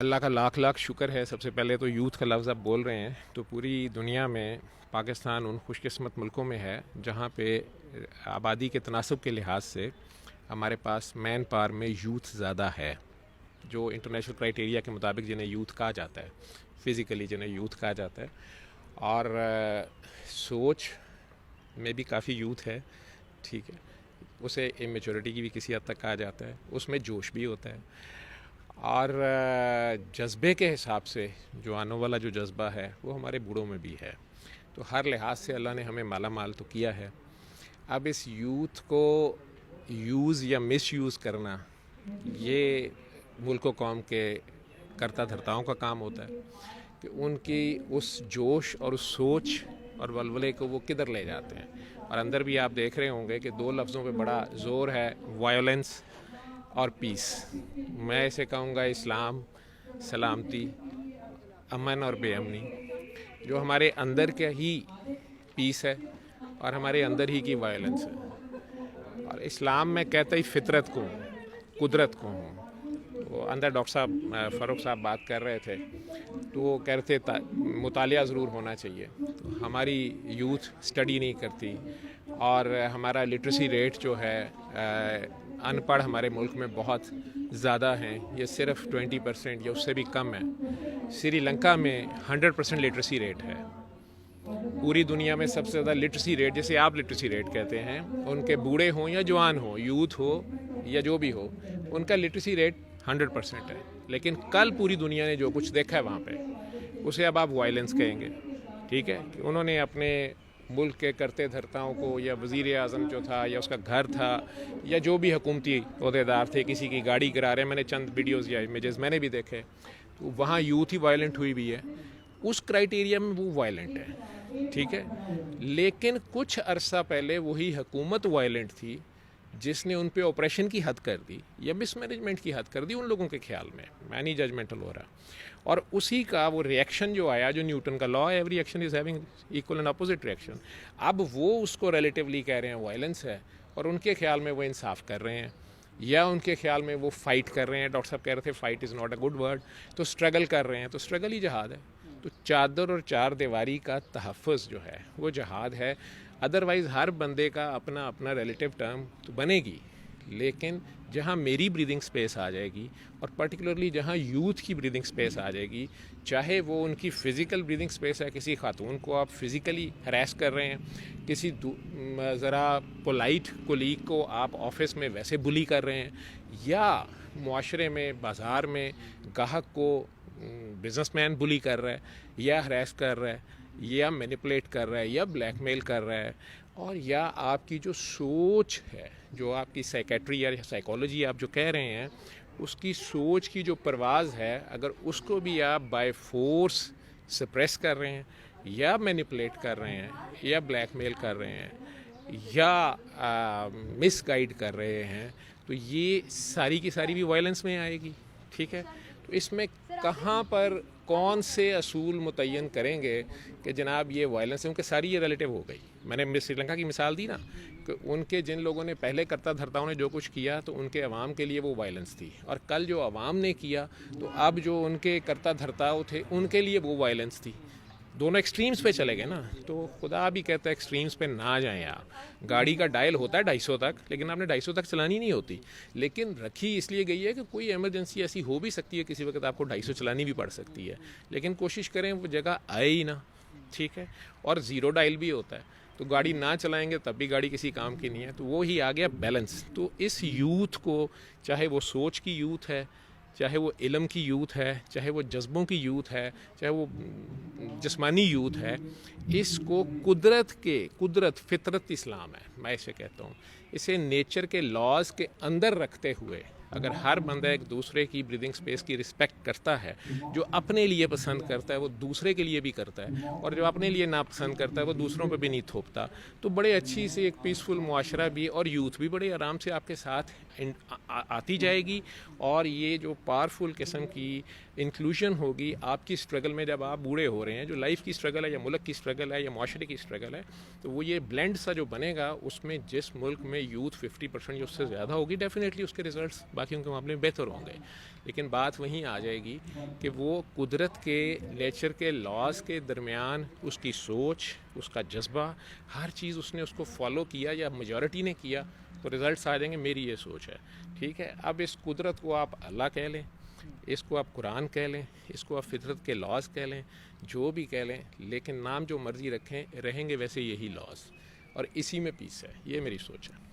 اللہ کا لاکھ لاکھ شکر ہے. سب سے پہلے تو یوتھ کا لفظ آپ بول رہے ہیں تو پوری دنیا میں پاکستان ان خوش قسمت ملکوں میں ہے جہاں پہ آبادی کے تناسب کے لحاظ سے ہمارے پاس مین پاور میں یوتھ زیادہ ہے. جو انٹرنیشنل کرائٹیریا کے مطابق جنہیں یوتھ کہا جاتا ہے, فزیکلی جنہیں یوتھ کہا جاتا ہے, اور سوچ میں بھی کافی یوتھ ہے. ٹھیک ہے, اسے امیچورٹی کی بھی کسی حد تک کہا جاتا ہے. اس میں جوش بھی ہوتا ہے, اور جذبے کے حساب سے جو آنے والا جو جذبہ ہے وہ ہمارے بوڑھوں میں بھی ہے. تو ہر لحاظ سے اللہ نے ہمیں مالا مال تو کیا ہے. اب اس یوتھ کو یوز یا مس یوز کرنا یہ ملک و قوم کے کرتا دھرتاؤں کا کام ہوتا ہے کہ ان کی اس جوش اور اس سوچ اور ولولے کو وہ کدھر لے جاتے ہیں. اور اندر بھی آپ دیکھ رہے ہوں گے کہ دو لفظوں پہ بڑا زور ہے, وائلنس اور پیس. میں اسے کہوں گا اسلام, سلامتی, امن اور بے امنی, جو ہمارے اندر کا ہی پیس ہے اور ہمارے اندر ہی کی وائلنس ہے. اور اسلام میں کہتا ہی فطرت کو ہوں, قدرت کو ہوں. وہ اندر ڈاکٹر صاحب فاروق صاحب بات کر رہے تھے تو وہ کہہ رہے تھے مطالعہ ضرور ہونا چاہیے. تو ہماری یوتھ اسٹڈی نہیں کرتی, اور ہمارا لٹریسی ریٹ جو ہے ان پڑھ ہمارے ملک میں بہت زیادہ ہیں. یہ صرف 20% یا اس سے بھی کم ہے. سری لنکا میں 100% لٹریسی ریٹ ہے. پوری دنیا میں سب سے زیادہ لٹریسی ریٹ, جیسے آپ لٹریسی ریٹ کہتے ہیں, ان کے بوڑھے ہوں یا جوان ہوں, یوتھ ہو یا جو بھی ہو, ان کا لٹریسی ریٹ 100% ہے. لیکن کل پوری دنیا نے جو کچھ دیکھا ہے وہاں پہ, اسے اب آپ وائلنس کہیں گے. ٹھیک ہے, کہ انہوں نے اپنے ملک کے کرتے دھرتاؤں کو, یا وزیر اعظم جو تھا یا اس کا گھر تھا یا جو بھی حکومتی عہدیدار تھے, کسی کی گاڑی گرا رہے ہیں, میں نے چند ویڈیوز یا امیجز میں نے بھی دیکھے, تو وہاں یوتھ ہی وائلنٹ ہوئی بھی ہے. اس کرائٹیریا میں وہ وائلنٹ ہے. ٹھیک ہے, لیکن کچھ عرصہ پہلے وہی حکومت وائلنٹ تھی جس نے ان پہ آپریشن کی حد کر دی یا مس مینجمنٹ کی حد کر دی ان لوگوں کے خیال میں. میں نہیں ججمنٹل ہو رہا. اور اسی کا وہ ریئیکشن جو آیا, جو نیوٹن کا law, every action is having equal and opposite reaction. اب وہ اس کو ریلیٹیولی کہہ رہے ہیں وائلنس ہے, اور ان کے خیال میں وہ انصاف کر رہے ہیں, یا ان کے خیال میں وہ فائٹ کر رہے ہیں. ڈاکٹر صاحب کہہ رہے تھے fight is not a good word, تو اسٹرگل کر رہے ہیں. تو اسٹرگل ہی جہاد ہے. تو چادر اور چار دیواری کا تحفظ جو ہے وہ جہاد ہے. ادروائز ہر بندے کا اپنا اپنا ریلیٹیو ٹرم تو بنے گی, لیکن جہاں میری بریدنگ سپیس آ جائے گی, اور پرٹیکولرلی جہاں یوتھ کی بریدنگ سپیس آ جائے گی, چاہے وہ ان کی فزیکل بریدنگ سپیس ہے, کسی خاتون کو آپ فزیکلی ہراس کر رہے ہیں, کسی ذرا پولائٹ کولیگ کو آپ آفس میں ویسے بلی کر رہے ہیں, یا معاشرے میں بازار میں گاہک کو بزنس مین بلی کر رہا ہے, یا ہراس کر رہا ہے, یا مینیپولیٹ کر رہا ہے, یا بلیک میل کر رہا ہے, اور یا آپ کی جو سوچ ہے, جو آپ کی سائیکیٹری یا سائیکالوجی آپ جو کہہ رہے ہیں, اس کی سوچ کی جو پرواز ہے, اگر اس کو بھی آپ بائی فورس سپریس کر رہے ہیں, یا مینیپولیٹ کر رہے ہیں, یا بلیک میل کر رہے ہیں, یا مس گائیڈ کر رہے ہیں, تو یہ ساری کی ساری بھی وائلنس میں آئے گی. ٹھیک ہے, تو اس میں کہاں پر کون سے اصول متعین کریں گے کہ جناب یہ وائلنس ہے, ان کے ساری یہ ریلیٹیو ہو گئی. میں نے سری لنکا کی مثال دی نا, کہ ان کے جن لوگوں نے پہلے کرتا دھرتاؤں نے جو کچھ کیا تو ان کے عوام کے لیے وہ وائلنس تھی, اور کل جو عوام نے کیا تو اب جو ان کے کرتا دھرتاؤ تھے ان کے لیے وہ وائلنس تھی. دونوں ایکسٹریمز پہ چلے گئے نا. تو خدا بھی کہتا ہے ایکسٹریمز پہ نہ جائیں آپ. گاڑی کا ڈائل ہوتا ہے 250 تک, لیکن آپ نے 250 تک چلانی نہیں ہوتی, لیکن رکھی اس لیے گئی ہے کہ کوئی ایمرجنسی ایسی ہو بھی سکتی ہے, کسی وقت آپ کو 250 چلانی بھی پڑ سکتی ہے, لیکن کوشش کریں وہ جگہ آئے ہی نہ. ٹھیک ہے, اور زیرو ڈائل بھی ہوتا ہے, تو گاڑی نہ چلائیں گے تب بھی گاڑی کسی کام کی نہیں ہے. تو وہی آ گیا بیلنس. تو اس یوتھ کو, چاہے وہ سوچ کی یوتھ ہے, چاہے وہ علم کی یوتھ ہے, چاہے وہ جذبوں کی یوتھ ہے, چاہے وہ جسمانی یوتھ ہے, اس کو قدرت فطرت اسلام ہے, میں اسے کہتا ہوں. اسے نیچر کے لاز کے اندر رکھتے ہوئے اگر ہر بندہ ایک دوسرے کی بریدنگ سپیس کی رسپیکٹ کرتا ہے, جو اپنے لیے پسند کرتا ہے وہ دوسرے کے لیے بھی کرتا ہے, اور جو اپنے لیے ناپسند کرتا ہے وہ دوسروں پہ بھی نہیں تھوپتا, تو بڑے اچھی سی ایک پیسفل معاشرہ بھی اور یوتھ بھی بڑے آرام سے آپ کے ساتھ آتی جائے گی. اور یہ جو پاورفل قسم کی انکلوژن ہوگی آپ کی اسٹرگل میں جب آپ بوڑھے ہو رہے ہیں, جو لائف کی اسٹرگل ہے یا ملک کی اسٹرگل ہے یا معاشرے کی اسٹرگل ہے, تو وہ یہ بلینڈ سا جو بنے گا اس میں جس ملک میں یوتھ 50% یا اس سے زیادہ ہوگی, ڈیفینیٹلی اس کے ریزلٹس باقیوں کے معاملے میں بہتر ہوں گے. لیکن بات وہیں آ جائے گی کہ وہ قدرت کے نیچر کے لاز کے درمیان اس کی سوچ, اس کا جذبہ, ہر چیز اس نے اس کو فالو کیا یا میجورٹی نے کیا تو ریزلٹس آ جائیں گے. میری یہ سوچ ہے. ٹھیک ہے, اب اس قدرت کو آپ اللہ کہہ لیں, اس کو آپ قرآن کہہ لیں, اس کو آپ فطرت کے لاز کہہ لیں, جو بھی کہہ لیں, لیکن نام جو مرضی رکھیں, رہیں گے ویسے یہی لاز, اور اسی میں پیس ہے. یہ میری سوچ ہے.